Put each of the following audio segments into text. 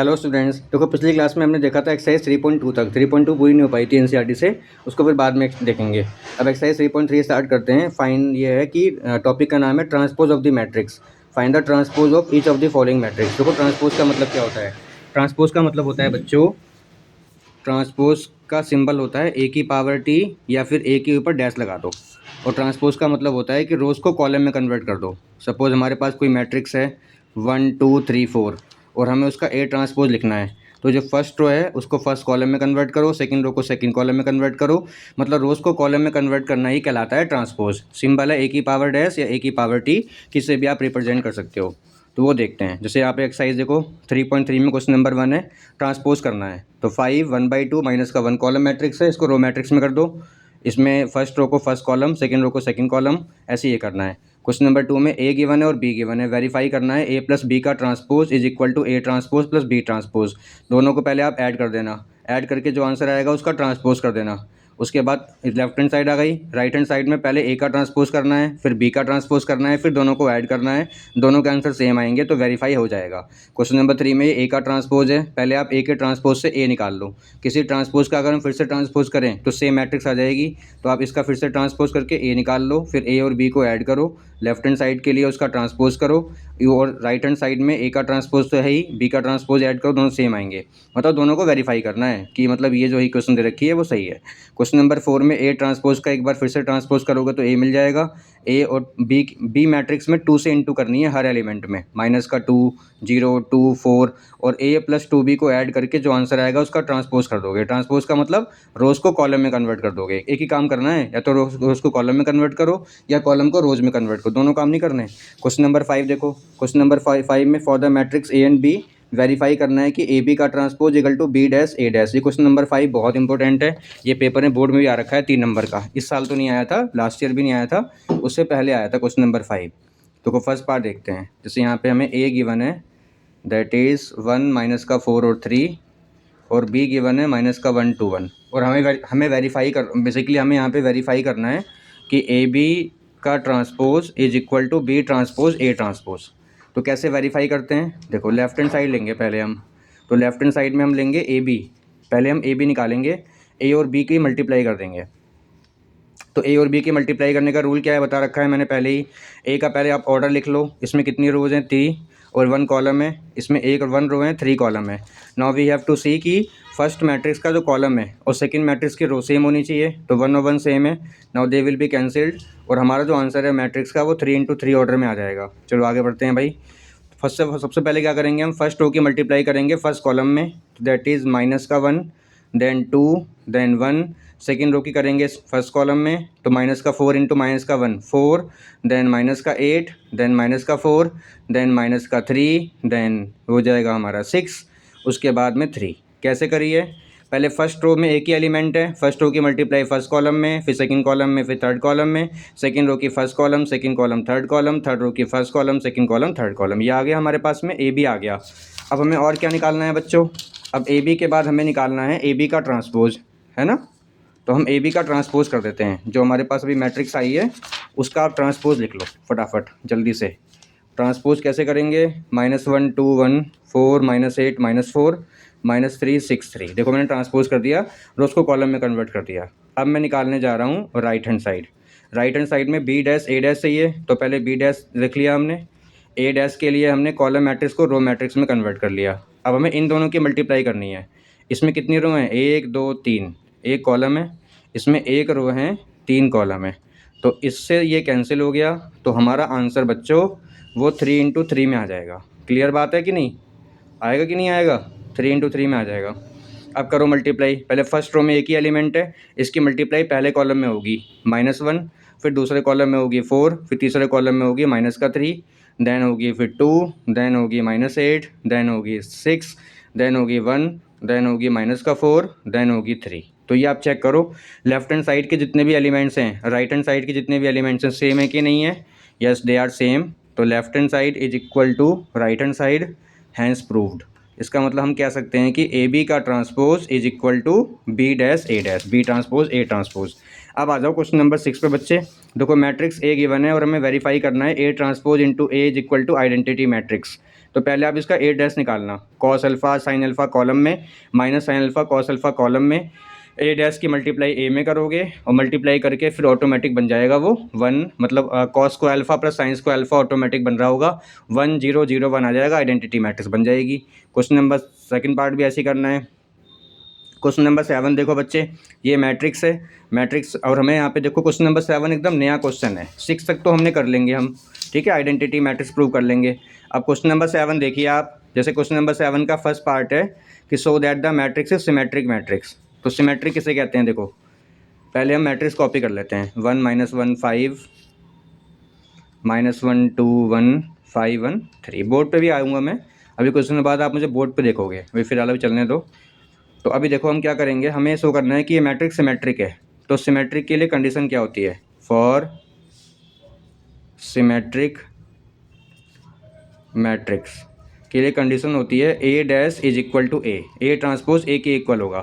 Hello students, देखो पिछली class में हमने देखा था एक्सरसाइज 3.2 तक। 3.2 पूरी नहीं हो पाई थी एनसीईआरटी से, उसको फिर बाद में देखेंगे। अब एक्सरसाइज 3.3 स्टार्ट करते हैं। फाइन ये है कि टॉपिक का नाम है transpose of the matrix. Find the transpose of each of the following matrix. देखो ट्रांसपोज का मतलब क्या होता है। ट्रांसपोज का मतलब होता है बच्चों, ट्रांसपोज का सिंबल होता है ए की पावर टी या फिर ए के ऊपर डैश लगा दो। और ट्रांसपोज का मतलब होता है कि रोज को कॉलम में कन्वर्ट कर दो। सपोज हमारे पास कोई मैट्रिक्स है 1 2 3 4 और हमें उसका ए ट्रांसपोज लिखना है, तो जो फर्स्ट रो है उसको फर्स्ट कॉलम में कन्वर्ट करो, सेकंड रो को सेकंड कॉलम में कन्वर्ट करो। मतलब रोज को कॉलम में कन्वर्ट करना ही कहलाता है ट्रांसपोज। सिंबल है ए की पावर डैश या ए की पावर टी, किससे भी आप रिप्रेजेंट कर सकते हो। तो वो देखते हैं। जैसे यहाँ पे एक्सरसाइज देखो 3.3 में क्वेश्चन नंबर 1 है, ट्रांसपोज करना है। तो 5 1/2 माइनस का 1 कॉलम मैट्रिक्स है, इसको रो मैट्रिक्स में कर दो। इसमें फर्स्ट रो को फर्स्ट कॉलम, सेकंड रो को सेकंड कॉलम, ऐसे ये करना है। क्वेश्चन नंबर 2 में ए गिवन है और बी गिवन है। वेरीफाई करना है ए प्लस बी का transpose is equal to A transpose plus B transpose. दोनों को पहले आप ऐड कर देना, ऐड करके जो आंसर आएगा उसका ट्रांसपोज कर देना। उसके बाद लेफ्ट हैंड साइड आ गई। राइट हैंड साइड में पहले ए का ट्रांसपोज करना है, फिर बी का ट्रांसपोज करना है, फिर दोनों को ऐड करना है। दोनों के आंसर सेम आएंगे तो वेरीफाई हो जाएगा। क्वेश्चन नंबर 3 में ए का ट्रांसपोज है, पहले आप ए के ट्रांसपोज से ए निकाल लो। किसी ट्रांसपोज का अगर हम फिर से ट्रांसपोज करें तो सेम मैट्रिक्स आ जाएगी, तो आप इसका फिर से ट्रांसपोज करके ए निकाल लो, फिर ए और बी को ऐड करो। लेफ्ट हैंड साइड के लिए उसका ट्रांसपोज करो और राइट हैंड साइड में ए का ट्रांसपोज तो है ही, बी का ट्रांसपोज ऐड करो, दोनों सेम आएंगे। मतलब दोनों को वेरीफाई करना है कि मतलब ये जो ही क्वेश्चन दे रखी है वो सही है। क्वेश्चन नंबर 4 में ए ट्रांसपोज का एक बार फिर से ट्रांसपोज करोगे तो ए मिल जाएगा। ए और बी मैट्रिक्स में 2 से इंटू करनी है हर एलिमेंट में, माइनस का 2 0 2 4 और ए प्लस 2b को ऐड करके जो आंसर आएगा उसका ट्रांसपोज कर दोगे। ट्रांसपोज का मतलब रोज को कॉलम में कन्वर्ट कर दोगे। एक ही काम करना है, या तो रोज को कॉलम में कन्वर्ट करो या कॉलम को रोज में कन्वर्ट करो, दोनों काम नहीं करने। क्वेश्चन नंबर 5 देखो। क्वेश्चन नंबर 5 में for the matrix A and B verify करना है कि ए बी का transpose equal to B dash A dash. ये क्वेश्चन नंबर 5 बहुत इंपॉर्टेंट है। ये पेपर में बोर्ड में भी आ रखा है 3 नंबर का। इस साल तो नहीं आया था, लास्ट ईयर भी नहीं आया था, उससे पहले आया था क्वेश्चन नंबर 5। तो फर्स्ट पार्ट देखते हैं। जैसे यहाँ पे हमें ए गिवन है दैट इज़ 1 माइनस का 4 और 3 और बी गिवन है माइनस का 1 2 1 और हमें वेरीफाई कर बेसिकली हमें यहाँ पे वेरीफाई करना है कि ए बी का transpose is equal to B transpose A transpose. तो कैसे वेरीफाई करते हैं, देखो लेफ्ट हैंड साइड लेंगे पहले हम। तो लेफ्ट हैंड साइड में हम लेंगे ए बी, पहले हम ए बी निकालेंगे, ए और बी की मल्टीप्लाई कर देंगे। तो ए और बी की मल्टीप्लाई करने का रूल क्या है बता रखा है मैंने पहले ही। ए का पहले आप ऑर्डर लिख लो, इसमें कितनी रोज़ हैं 3 और 1 कॉलम है, इसमें एक और 1 रो है 3 कॉलम है। नाउ वी हैव टू सी कि फर्स्ट मैट्रिक्स का जो कॉलम है और सेकंड मैट्रिक्स की रो सेम होनी चाहिए, तो 1 और 1 सेम है। Now they will be cancelled और हमारा जो आंसर है मैट्रिक्स का वो 3 इंटू 3 ऑर्डर में आ जाएगा। चलो आगे बढ़ते हैं भाई। सबसे पहले क्या करेंगे, हम फर्स्ट रो की मल्टीप्लाई करेंगे फर्स्ट कॉलम में, दैट इज़ माइनस का 1 देन 2 देन 1। सेकेंड रो की करेंगे फर्स्ट कॉलम में, तो माइनस का 4 इंटू माइनस का 1 4 देन माइनस का 8 देन माइनस का 4 देन माइनस का 3 देन हो जाएगा हमारा 6, उसके बाद में 3। कैसे करिए, पहले फर्स्ट रो में एक ही एलिमेंट है, फर्स्ट रो की मल्टीप्लाई फर्स्ट कॉलम में, फिर सेकंड कॉलम में, फिर थर्ड कॉलम में, सेकंड रो की first column, second column, third column, third row की first column, second column, third column. ये आ गया हमारे पास में ए बी आ गया। अब हमें और क्या निकालना है बच्चों, अब ए बी के बाद हमें निकालना है ए बी का ट्रांसपोज, है ना। तो हम ए बी का ट्रांसपोज कर देते हैं, जो हमारे पास अभी मैट्रिक्स आई है उसका आप ट्रांसपोज लिख लो फटाफट जल्दी से। ट्रांसपोज कैसे करेंगे, -1 2 1 4 -8 -4 -3 6 3। देखो मैंने ट्रांसपोज कर दिया, रोज को कॉलम में कन्वर्ट कर दिया। अब मैं निकालने जा रहा हूँ right hand side. Right hand side में बी डैश ए डैश चाहिए, तो पहले बी डैश लिख लिया हमने। ए डैश के लिए हमने कॉलम मैट्रिक्स को रो मैट्रिक्स में कन्वर्ट कर लिया। अब हमें इन दोनों की मल्टीप्लाई करनी है। इसमें कितनी रो हैं, 1 2 3, एक कॉलम है, इसमें एक रो है 3 कॉलम है, तो इससे ये कैंसिल हो गया। तो हमारा आंसर बच्चों वो 3 इंटू 3 में आ जाएगा। क्लियर बात है कि नहीं, आएगा कि नहीं आएगा, 3 इंटू 3 में आ जाएगा। अब करो मल्टीप्लाई, पहले फर्स्ट रो में एक ही एलिमेंट है, इसकी मल्टीप्लाई पहले कॉलम में होगी -1, फिर दूसरे कॉलम में होगी 4, फिर तीसरे कॉलम में होगी माइनस का 3, देन होगी फिर 2, देन होगी -8, देन होगी 6, देन होगी 1, देन होगी माइनस का 4, देन होगी 3। तो ये आप चेक करो लेफ्ट हैंड साइड के जितने भी एलिमेंट्स हैं राइट हैंड साइड के जितने भी एलिमेंट्स हैं सेम है कि नहीं है। Yes they are same. तो left hand side is equal to right hand side, hence proved. इसका मतलब हम कह सकते हैं कि ए बी का transpose is equal to B dash A dash, B transpose A transpose. अब आ जाओ क्वेश्चन नंबर 6 पे बच्चे। देखो मैट्रिक्स ए गिवन है और हमें वेरीफाई करना है A transpose into A is equal to identity matrix. तो पहले आप इसका ए डैश निकालना, cos alpha sine alpha column में minus sine alpha cos alpha column में, ए डैश की मल्टीप्लाई ए में करोगे और मल्टीप्लाई करके फिर ऑटोमेटिक बन जाएगा वो 1, मतलब कॉस को अल्फ़ा प्लस साइंस को अल्फ़ा ऑटोमेटिक बन रहा होगा 1 0 0 1 आ जाएगा, आइडेंटिटी मैट्रिक्स बन जाएगी। क्वेश्चन नंबर सेकंड पार्ट भी ऐसे ही करना है। क्वेश्चन नंबर 7 देखो बच्चे, ये मैट्रिक्स है, मैट्रिक्स, और हमें यहाँ पे देखो क्वेश्चन नंबर 7 एकदम नया क्वेश्चन है, 6 तक तो हमने कर लेंगे हम, ठीक है, आइडेंटिटी मैट्रिक्स प्रूव कर लेंगे। अब क्वेश्चन नंबर 7 देखिए आप, जैसे क्वेश्चन नंबर 7 का फर्स्ट पार्ट है कि so that the matrix is symmetric matrix. तो सिमेट्रिक किसे कहते हैं, देखो पहले हम मैट्रिक्स कॉपी कर लेते हैं, 1 -1 5 -1 2 1 5 1 3। बोर्ड पे भी आऊँगा मैं, अभी कुछ दिनों बाद आप मुझे बोर्ड पे देखोगे, अभी फिलहाल अभी चलने दो। तो अभी देखो हम क्या करेंगे, हमें शो करना है कि ये मैट्रिक्स सिमेट्रिक है। तो सिमेट्रिक के लिए कंडीशन क्या होती है, फॉर सिमेट्रिक मैट्रिक्स के लिए कंडीशन होती है A dash is equal to A transpose A के इक्वल होगा।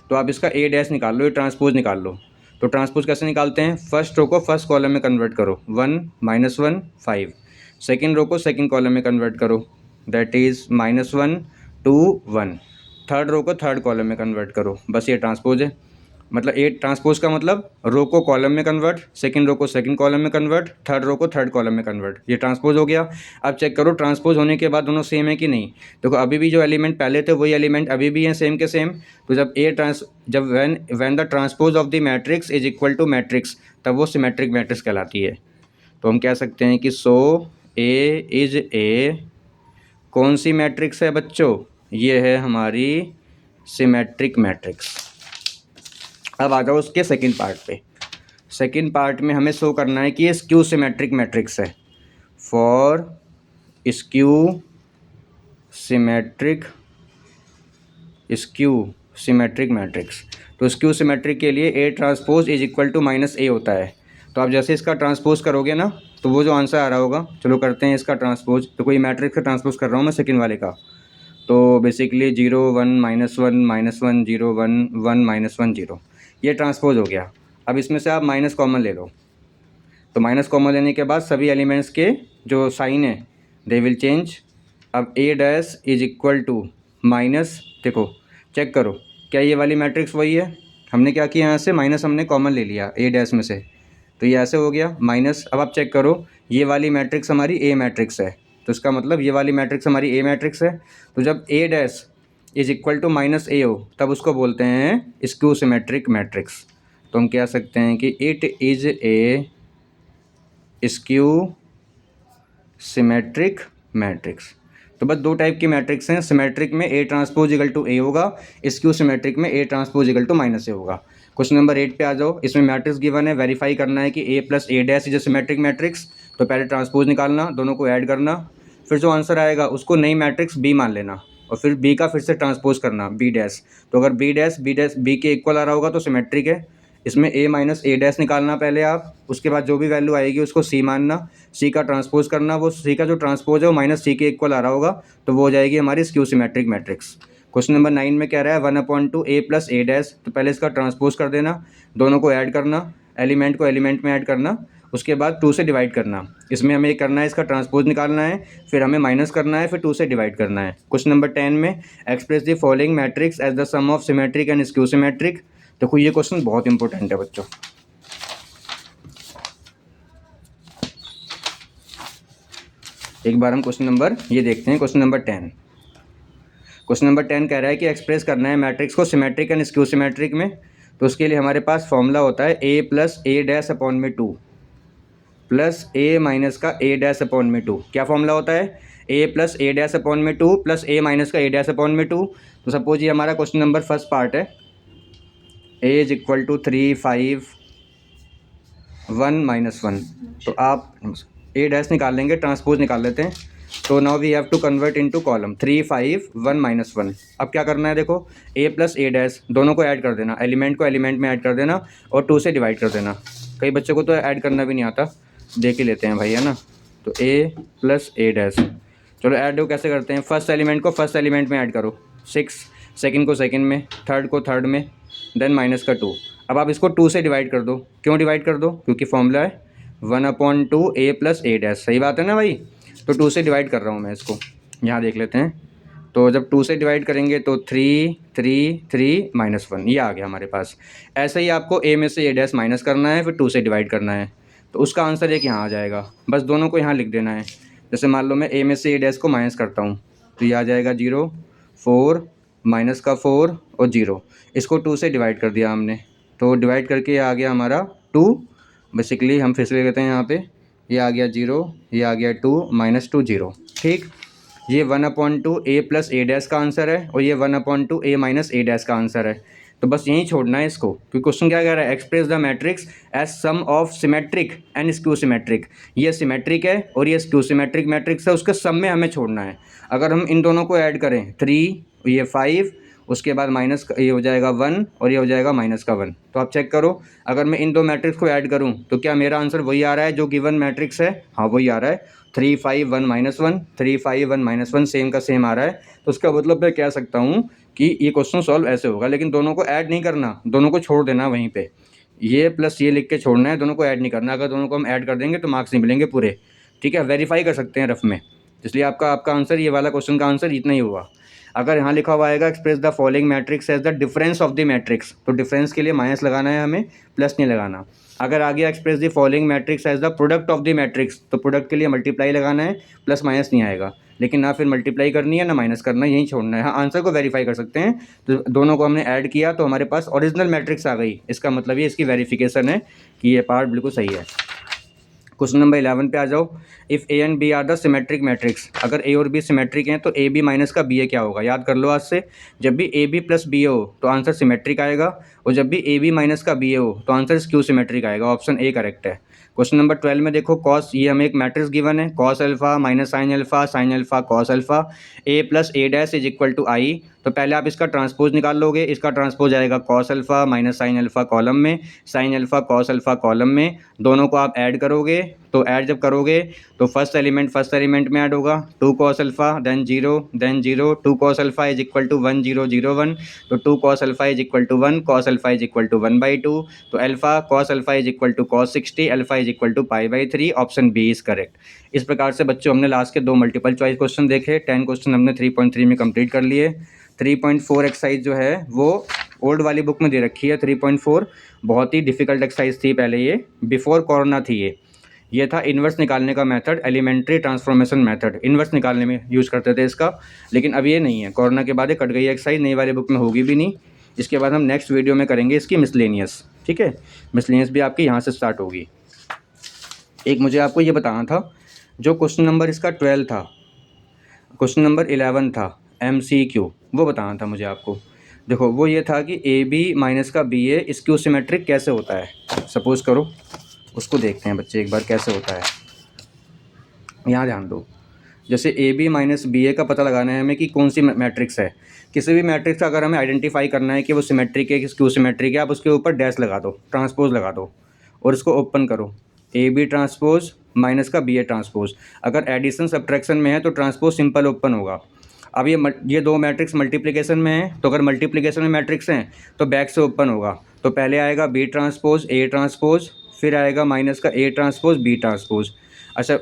तो आप इसका ए डैश निकाल लो, ए ट्रांसपोज निकाल लो। तो ट्रांसपोज कैसे निकालते हैं, फर्स्ट रो को फर्स्ट कॉलम में कन्वर्ट करो, 1 -1 5, सेकेंड रो को सेकेंड कॉलम में कन्वर्ट करो, दैट इज़ -1 2 1, थर्ड रो को थर्ड कॉलम में कन्वर्ट करो, बस ये ट्रांसपोज है। मतलब ए ट्रांसपोज का मतलब रो को कॉलम में कन्वर्ट, सेकंड रो को सेकंड कॉलम में कन्वर्ट, थर्ड रो को थर्ड कॉलम में कन्वर्ट, ये ट्रांसपोज हो गया। अब चेक करो ट्रांसपोज होने के बाद दोनों सेम है कि नहीं। देखो अभी भी जो एलिमेंट पहले थे वही एलिमेंट अभी भी हैं सेम के सेम। तो जब when the transpose of the matrix is equal to matrix, तब वो सिमेट्रिक मैट्रिक्स कहलाती है। तो हम कह सकते हैं कि सो ए इज ए, कौन सी मैट्रिक्स है बच्चों, ये है हमारी सिमेट्रिक मैट्रिक्स। अब आ जाओ उसके सेकंड पार्ट पे। सेकंड पार्ट में हमें शो करना है कि ये स्क्यू सिमेट्रिक मैट्रिक्स है, फॉर स्क्यू सिमेट्रिक मैट्रिक्स। तो स्क्यू सिमेट्रिक के लिए A transpose is equal to -a होता है। तो आप जैसे इसका ट्रांसपोज करोगे ना, तो वो जो आंसर आ रहा होगा, चलो करते हैं इसका ट्रांसपोज। तो कोई मैट्रिक्स का ट्रांसपोज कर रहा हूँ मैं सेकंड वाले का, तो बेसिकली 0 1 -1 -1 0 1 1 -1 0, ये ट्रांसपोज हो गया। अब इसमें से आप माइनस कॉमन ले लो। तो माइनस कॉमन लेने के बाद सभी एलिमेंट्स के जो साइन है दे विल चेंज। अब A dash is equal to minus, देखो चेक करो क्या ये वाली मैट्रिक्स वही है। हमने क्या किया, यहाँ से माइनस हमने कॉमन ले लिया ए डैश में से, तो ये ऐसे हो गया माइनस। अब आप चेक करो ये वाली मैट्रिक्स हमारी ए मैट्रिक्स है, तो इसका मतलब ये वाली मैट्रिक्स हमारी ए मैट्रिक्स है। तो जब A dash is equal to -a हो, तब उसको बोलते हैं स्क्यू सिमेट्रिक मैट्रिक्स। तो हम कह सकते हैं कि it is a skew symmetric matrix. तो बस दो टाइप की मैट्रिक्स हैं, सिमेट्रिक में A transpose equal to A होगा, स्क्यू सिमेट्रिक में A transpose equal to -a होगा। क्वेश्चन नंबर 8 पे आ जाओ। इसमें मैट्रिक्स गिवन है, वेरीफाई करना है कि A plus A dash is a symmetric matrix. तो पहले ट्रांसपोज निकालना, दोनों को ऐड करना, फिर जो आंसर आएगा उसको नई मैट्रिक्स बी मान लेना, और फिर बी का फिर से ट्रांसपोज करना बी डैश। तो अगर बी डैश बी के इक्वल आ रहा होगा तो सिमेट्रिक है। इसमें ए माइनस ए डैश निकालना पहले आप, उसके बाद जो भी वैल्यू आएगी उसको सी मानना, सी का ट्रांसपोज करना, वो सी का जो ट्रांसपोज है वो माइनस सी के इक्वल आ रहा होगा, तो वो हो जाएगी हमारी skew symmetric matrix. Question number 9 में कह रहा है 1/2 a प्लस ए डैश। तो पहले इसका ट्रांसपोज कर देना, दोनों को ऐड करना, एलिमेंट को एलिमेंट में ऐड करना, उसके बाद 2 से डिवाइड करना। इसमें हमें करना है, इसका ट्रांसपोज निकालना है, फिर हमें माइनस करना है, फिर 2 से डिवाइड करना है। क्वेश्चन नंबर 10 में express the following matrix as the sum of symmetric and skew symmetric. देखो ये क्वेश्चन बहुत इंपॉर्टेंट है बच्चों। एक बार हम क्वेश्चन नंबर ये देखते हैं, क्वेश्चन नंबर 10। क्वेश्चन नंबर 10 कह रहा है कि एक्सप्रेस करना है मैट्रिक्स को सिमेट्रिक एंड स्क्यू सिमेट्रिक में। तो उसके लिए हमारे पास फॉर्मूला होता है a plus A dash upon में 2 प्लस ए माइनस का ए डैश अपॉन में 2। क्या फॉर्मूला होता है, a plus A dash upon में 2 प्लस ए माइनस का ए डैश अपॉन में 2। तो सपोज ये हमारा क्वेश्चन नंबर फर्स्ट पार्ट है, a इज इक्वल टू 3 5 1 -1। तो आप ए डैश निकाल लेंगे, ट्रांसपोज निकाल लेते हैं। तो now we have to convert into column 3 5 1 -1। अब क्या करना है, देखो a प्लस ए डैश दोनों को ऐड कर देना, एलिमेंट को एलिमेंट में ऐड कर देना और 2 से डिवाइड कर देना। कई बच्चों को तो ऐड करना भी नहीं आता, देख ही लेते हैं भाई, है ना। तो a प्लस ए डैश, चलो ऐड हो कैसे करते हैं, फर्स्ट एलिमेंट को फर्स्ट एलिमेंट में ऐड करो 6, सेकंड को सेकंड में, थर्ड को थर्ड में, देन माइनस का 2। अब आप इसको 2 से डिवाइड कर दो। क्यों डिवाइड कर दो, क्योंकि फॉर्मूला है 1/2 a प्लस ए डैश। सही बात है ना भाई। तो 2 से डिवाइड कर रहा हूँ मैं इसको, यहाँ देख लेते हैं। तो जब 2 से डिवाइड करेंगे तो 3 3 3 -1 ये आ गया हमारे पास। ऐसे ही आपको a में से a डैश माइनस करना है, फिर 2 से डिवाइड करना है, तो उसका आंसर एक यहाँ आ जाएगा। बस दोनों को यहाँ लिख देना है। जैसे मान लो मैं a में से a डैश को माइनस करता हूँ, तो ये आ जाएगा 0 4 माइनस का 4 और 0। इसको 2 से डिवाइड कर दिया हमने, तो डिवाइड करके ये आ गया हमारा 2। बेसिकली हम फिर से ले लेते हैं यहाँ पे, ये आ गया 0, ये आ गया 2 -2 0। ठीक, ये 1/2 a प्लस a डैश का आंसर है और ये 1/2 a माइनस a डैश का आंसर है। तो बस यहीं छोड़ना है इसको, क्योंकि क्वेश्चन क्या कह रहा है, express the matrix as sum of symmetric and skew symmetric. ये सिमेट्रिक है और ये स्क्यू सिमेट्रिक मैट्रिक्स है, उसके सम में हमें छोड़ना है। अगर हम इन दोनों को ऐड करें 3, ये 5, उसके बाद माइनस ये हो जाएगा 1 और ये हो जाएगा -1। तो आप चेक करो, अगर मैं इन दो मैट्रिक्स को ऐड करूं तो क्या मेरा आंसर वही आ रहा है जो गिवन मैट्रिक्स है? हाँ वही आ रहा है, 3 5 1 -1, 3 5 1 -1 सेम का सेम आ रहा है। तो उसका मतलब मैं कह सकता हूँ कि ये क्वेश्चन सॉल्व ऐसे होगा, लेकिन दोनों को ऐड नहीं करना, दोनों को छोड़ देना वहीं पे। ये प्लस ये लिख के छोड़ना है, दोनों को ऐड नहीं करना। अगर दोनों को हम ऐड कर देंगे तो मार्क्स नहीं मिलेंगे पूरे। ठीक है, वेरीफाई कर सकते हैं रफ में। इसलिए आपका आंसर, ये वाला क्वेश्चन का आंसर इतना ही हुआ। अगर यहाँ लिखा हुआ आएगा express the following matrix as the difference of the matrix, तो डिफरेंस के लिए माइनस लगाना है हमें, प्लस नहीं लगाना। अगर आ गया express the following matrix as the product of the matrix, तो प्रोडक्ट के लिए मल्टीप्लाई लगाना है, प्लस माइनस नहीं आएगा। लेकिन ना फिर मल्टीप्लाई करनी है ना माइनस करना है, यहीं छोड़ना है। हाँ, आंसर को वेरीफाई कर सकते हैं। तो दोनों को हमने ऐड किया तो हमारे पास ओरिजिनल मैट्रिक्स आ गई। इसका मतलब ये इसकी वेरिफिकेशन है कि ये पार्ट बिल्कुल सही है। क्वेश्चन नंबर 11 पे आ जाओ। If A and B are the symmetric matrix, अगर ए और बी सिमेट्रिक हैं तो ए बी माइनस का बी ए क्या होगा? याद कर लो आज से। जब भी A B plus B A हो तो आंसर सिमेट्रिक आएगा, और जब भी ए बी माइनस का बी ए हो तो आंसर स्क्यू सिमेट्रिक आएगा। ऑप्शन ए करेक्ट है। क्वेश्चन नंबर 12 में देखो, कॉस, ये हमें एक मैट्रिक्स गिवन है, cos alpha minus sine alpha cos alpha, A plus A dash is equal to I. तो पहले आप इसका ट्रांसपोज निकाल लोगे। इसका ट्रांसपोज आएगा cos alpha minus sine alpha column में, sine alpha cos alpha column में। दोनों को आप ऐड करोगे, तो ऐड जब करोगे तो फर्स्ट एलिमेंट में ऐड होगा 2 cos alpha then 0 2 cos alpha is equal to 1 0 0 1। तो 2 cos alpha is equal to 1, cos alpha is equal to 1/2। तो alpha cos alpha is equal to cos 60, alpha is equal to π/3। Option B is correct. इस प्रकार से बच्चों हमने last के 2 multiple choice question देखे। 10 question हमने 3.3 में कंप्लीट कर लिए। 3.4 एक्सरसाइज जो है वो ओल्ड वाली बुक में दे रखी है। 3.4 बहुत ही डिफ़िकल्ट एक्सरसाइज थी पहले, ये बिफोर कोरोना थी। ये था इन्वर्स निकालने का method, elementary transformation method, inverse निकालने में यूज़ करते थे इसका। लेकिन अब ये नहीं है, कोरोना के बाद ये कट गई एक्सरसाइज, नई वाली बुक में होगी भी नहीं। इसके बाद हम नेक्स्ट वीडियो में करेंगे इसकी मिसलेनियस। ठीक है, मिसलेनियस भी आपकी यहाँ से स्टार्ट होगी। एक मुझे आपको ये बताना था, जो क्वेश्चन नंबर इसका 12 था, क्वेश्चन नंबर 11 था MCQ, वो बताना था मुझे आपको। देखो वो ये था कि ए बी माइनस का बी ए स्क्यू सिमेट्रिक कैसे होता है। सपोज़ करो, उसको देखते हैं बच्चे एक बार कैसे होता है। यहाँ ध्यान दो, जैसे ए बी माइनस बी ए का पता लगाना है हमें कि कौन सी मैट्रिक्स है। किसी भी मैट्रिक्स का अगर हमें आइडेंटिफाई करना है कि वो सिमेट्रिक है कि स्क्यू सिमेट्रिक है, आप उसके ऊपर डैश लगा दो, ट्रांसपोज लगा दो और इसको ओपन करो। ए बी ट्रांसपोज माइनस का बी ए ट्रांसपोज। अगर एडिशन सब्ट्रैक्शन में है तो ट्रांसपोज सिंपल ओपन होगा। अब ये 2 मैट्रिक्स मल्टीप्लिकेशन में है, तो अगर मल्टीप्लिकेशन में मैट्रिक्स हैं तो बैक से ओपन होगा। तो पहले आएगा बी ट्रांसपोज ए ट्रांसपोज, फिर आएगा माइनस का ए ट्रांसपोज बी ट्रांसपोज। अच्छा,